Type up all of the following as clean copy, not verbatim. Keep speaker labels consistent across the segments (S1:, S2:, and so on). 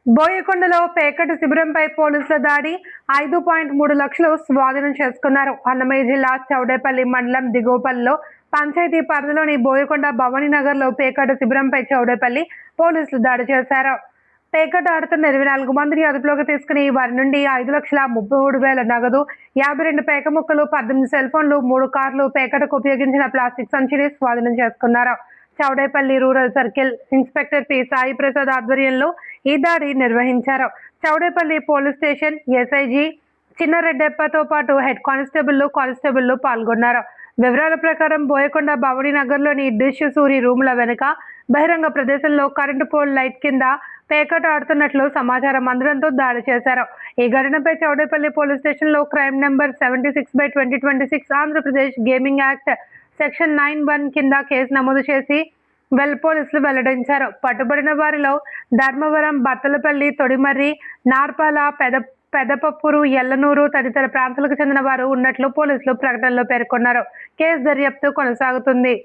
S1: బోయకొండలో పేకట శిబిరంపై పోలీసుల దాడి 5.3 లక్షలు స్వాధీనం చేసుకున్నారు. అన్నమయ్య జిల్లా చౌడేపల్లి మండలం దిగువపల్లిలో పంచాయతీ పరిధిలోని బోయకొండ భవానీ నగర్లో పేకట శిబిరంపై చౌడేపల్లి పోలీసులు దాడి చేశారు. పేకట ఆడుతున్న 24 మందిని అదుపులోకి తీసుకుని వారి నుండి 5,33,000 నగదు, 52 పేక ముక్కలు, 18 సెల్ ఫోన్లు, 3 కార్లు, పేకటకు ఉపయోగించిన ప్లాస్టిక్ సంచిని స్వాధీనం చేసుకున్నారు. Chowdepalli rural circle inspector P Sai Prasad ఆధ్వర్యంలో ఈ దాడి నిర్వహించారు. చౌడేపల్లి పోలీస్ స్టేషన్ ఎస్ఐజీ చిన్నరెడ్డెప్పతో పాటు హెడ్ కానిస్టేబుల్ పాల్గొన్నారు. వివరాల ప్రకారం బోయకొండ భవానీ నగర్లోని డిష్ సూరి రూముల వెనుక బహిరంగ ప్రదేశంలో కరెంటు పోల్ లైట్ కింద పేకట ఆడుతున్నట్లు సమాచారం అందడంతో దాడి చేశారు. ఈ ఘటనపై చౌడేపల్లి పోలీస్ స్టేషన్లో crime number 76/2026 Andhra Pradesh gaming act section 9(1) కింద కేసు నమోదు చేసి పోలీసులు వెల్లడించారు. పట్టుబడిన వారిలో ధర్మవరం, బత్తలపల్లి, తొడిమర్రి, నార్పాల, పెదపప్పూరు, ఎల్లనూరు తదితర ప్రాంతాలకు చెందిన వారు ఉన్నట్లు పోలీసులు ప్రకటనలో పేర్కొన్నారు. కేసు దర్యాప్తు కొనసాగుతుంది.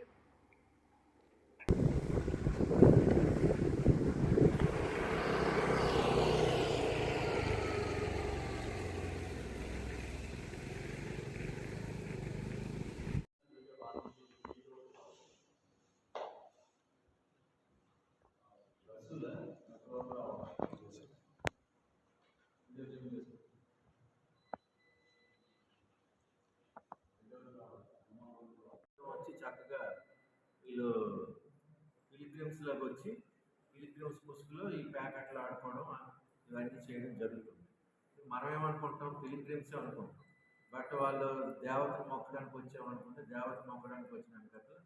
S2: వచ్చి చక్కగా వీళ్ళు పిలిగ్రిమ్స్లోకి వచ్చి పిలిగ్రిమ్స్ ముసుగులో ఈ ప్యాకెట్లు ఆడుకోవడం ఇవన్నీ చేయడం జరుగుతుంది. మనం ఏమనుకుంటాం, పిలిగ్రిమ్స్ అనుకుంటాం. బట్ వాళ్ళు దేవతను మొక్కడానికి వచ్చామనుకుంటే దేవత మొక్కడానికి వచ్చిన కదా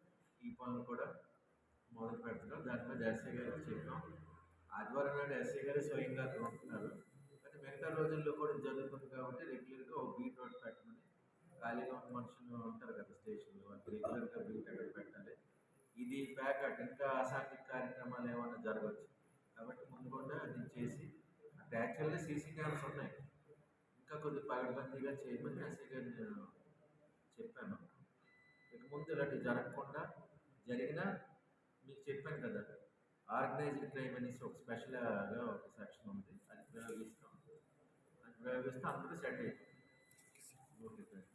S2: ఈ పనులు కూడా మొదలు పెడతారు. దాని మీద ఎస్ఐ గారికి చెప్పాం. ఆదివారం నాడు ఎస్ఐ గారు స్వయంగా ఉంటున్నారు. కానీ మిగతా రోజుల్లో కూడా జరుగుతుంది కాబట్టి రెగ్యులర్గా ఒక బీట్ రోడ్ పెట్టమని, ఖాళీగా ఉన్న మనుషులు ఉంటారు కదా స్టేషన్లో, వాళ్ళకి రెగ్యులర్గా బీట్ అక్కడ పెట్టాలి. ఇది ప్యాకెట్ ఇంకా అసాంఘిక కార్యక్రమాలు ఏమైనా జరగచ్చు కాబట్టి ముందుకుండా అది చేసి, అంటే యాక్చువల్గా సీసీ కెమెరాస్ ఉన్నాయి, ఇంకా కొద్ది పగడబందీగా చేయమని ఎస్ఐ గారు నేను చెప్పాను. ఇక ముందు ఇలాంటివి జరగకుండా జరిగినా మీకు చెప్పాను కదా, ఆర్గనైజ్డ్ క్రైమ్ అనేసి ఒక స్పెషల్గా ఒక సెక్షన్ ఉంది, అది ప్రయోగిస్తాం. అందరూ సెట్ అయిపోయింది. Okay sir.